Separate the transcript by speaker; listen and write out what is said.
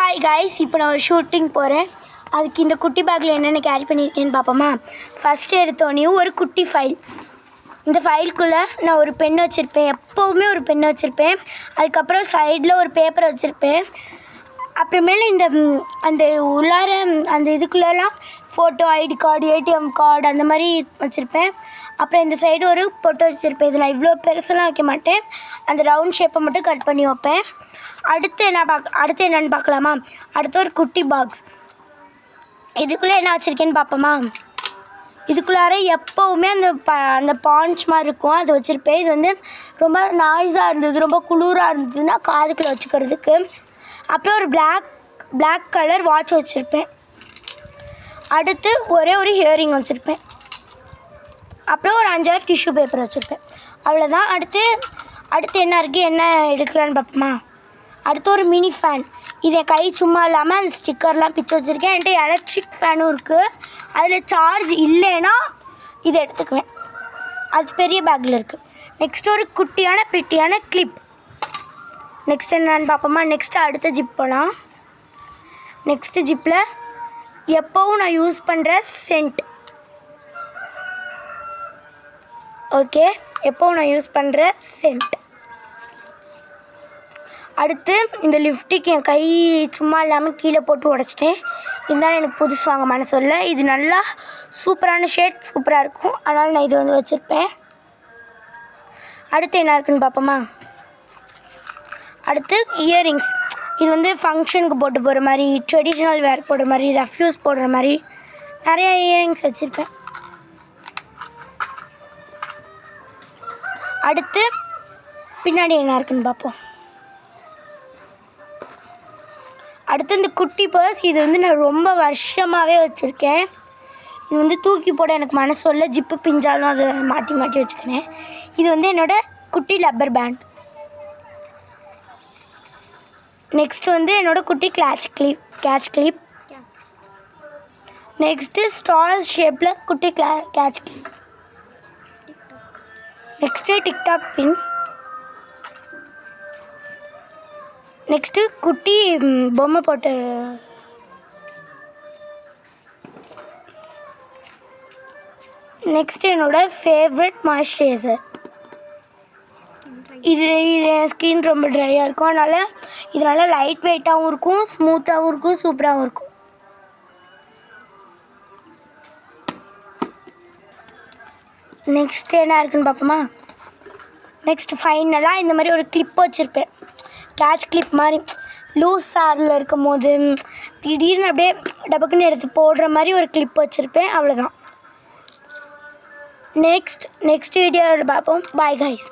Speaker 1: Hi guys, இப்போ நான் ஒரு ஷூட்டிங் போகிறேன். அதுக்கு இந்த குட்டி பேக்கில் என்னென்ன கேரி பண்ணியிருக்கேன்னு பார்ப்போமா. ஃபஸ்ட்டு எடுத்தோடனே ஒரு குட்டி ஃபைல். இந்த ஃபைலுக்குள்ளே நான் ஒரு பென் வச்சுருப்பேன், எப்போவுமே ஒரு பென் வச்சுருப்பேன். அதுக்கப்புறம் சைடில் ஒரு பேப்பரை வச்சுருப்பேன். அப்புறமேல அந்த உள்ளார அந்த இதுக்குள்ளெல்லாம் photo, ID card, ATM card அந்த மாதிரி வச்சுருப்பேன். அப்புறம் இந்த சைடு ஒரு பொட்டு வச்சுருப்பேன். இது நான் இவ்வளோ பெருசெல்லாம் வைக்க மாட்டேன், அந்த ரவுண்ட் ஷேப்பை மட்டும் கட் பண்ணி வைப்பேன். அடுத்து என்னென்னு பார்க்கலாமா. அடுத்து ஒரு குட்டி பாக்ஸ். இதுக்குள்ளே என்ன வச்சுருக்கேன்னு பார்ப்போமா. இதுக்குள்ளார எப்போவுமே அந்த பாஞ்ச் மாதிரி இருக்கும், அது வச்சுருப்பேன். இது வந்து ரொம்ப நாய்ஸாக இருந்தது, ரொம்ப குளிராக இருந்ததுன்னா காதுக்குள்ளே வச்சுக்கிறதுக்கு. அப்புறம் ஒரு பிளாக் கலர் வாட்ச் வச்சுருப்பேன். அடுத்து ஒரே ஒரு இயரிங் வச்சுருப்பேன். அப்புறம் ஒரு 5-6 டிஷ்யூ பேப்பர் வச்சுருப்பேன். அவ்வளோதான். அடுத்து என்ன இருக்குது, என்ன எடுக்கலான்னு பார்ப்போமா. அடுத்து ஒரு மினி ஃபேன். இதை கை சும்மா இல்லாமல் அந்த ஸ்டிக்கர்லாம் பிச்சு வச்சுருக்கேன். என்கிட்ட எலக்ட்ரிக் ஃபேனும் இருக்குது. அதில் சார்ஜ் இல்லைன்னா இதை எடுத்துக்குவேன். அது பெரிய பேக்கில் இருக்குது. நெக்ஸ்ட்டு ஒரு பிட்டியான கிளிப். நெக்ஸ்ட் என்னன்னு பார்ப்போமா. நெக்ஸ்ட்டு அடுத்த ஜிப் போகலாம். நெக்ஸ்ட்டு ஜிப்பில் எப்போவும் நான் யூஸ் பண்ணுற சென்ட். ஓகே, எப்போவும் நான் யூஸ் பண்ணுற சென்ட். அடுத்து இந்த லிப்ஸ்டிக் என் கை சும்மா இல்லாமல் கீழே போட்டு உடச்சிட்டேன். இருந்தாலும் எனக்கு புதுசு வாங்க மனசு இல்லை. இது நல்லா சூப்பரான ஷேட், சூப்பராக இருக்கும். அதனால் நான் இது வந்து வச்சுருப்பேன். அடுத்து என்ன இருக்குதுன்னு பார்ப்போமா. அடுத்து இயரிங்ஸ். இது வந்து ஃபங்க்ஷனுக்கு போட்டு போகிற மாதிரி, ட்ரெடிஷ்னல் வேர் போடுற மாதிரி, ரெஃப்யூஸ் போடுற மாதிரி நிறையா இயரிங்ஸ் வச்சுருப்பேன். அடுத்து பின்னாடி என்ன இருக்குதுன்னு பார்ப்போம். அடுத்து இந்த குட்டி பர்ஸ். இது வந்து நான் ரொம்ப வருஷமாகவே வச்சுருக்கேன். இது வந்து தூக்கி போட எனக்கு மனசு இல்லை, ஜிப்பு பிஞ்சாலும் அதை மாட்டி வச்சுக்கிறேன். இது வந்து என்னோடய குட்டி லப்பர் பேண்ட். நெக்ஸ்ட் வந்து என்னோடய குட்டி கேட்ச் கிளிப். நெக்ஸ்ட்டு ஸ்டார் ஷேப்பில் குட்டி கேட்ச் கிளிப். நெக்ஸ்ட்டு டிக்டாக் பின். நெக்ஸ்ட்டு குட்டி பொம்மை போட்டு. நெக்ஸ்ட்டு என்னோடய ஃபேவரட் மாய்ஸ்சரைசர். இது ஸ்கின் ரொம்ப ட்ரையாக இருக்கும், இதனால் லைட் வெயிட்டாகவும் இருக்கும், ஸ்மூத்தாகவும் இருக்கும், சூப்பராகவும் இருக்கும். நெக்ஸ்ட்டு என்ன இருக்குதுன்னு பார்ப்போமா. நெக்ஸ்ட்டு ஃபைனலாக இந்த மாதிரி ஒரு கிளிப் வச்சுருப்பேன். கேட்ச் கிளிப் மாதிரி லூஸ் ஹேரில் இருக்கும் போது திடீர்னு அப்படியே டபக்குன்னு எடுத்து போடுற மாதிரி ஒரு கிளிப் வச்சுருப்பேன். அவ்வளோதான். நெக்ஸ்ட் வீடியோவில் பார்ப்போம். Bye guys.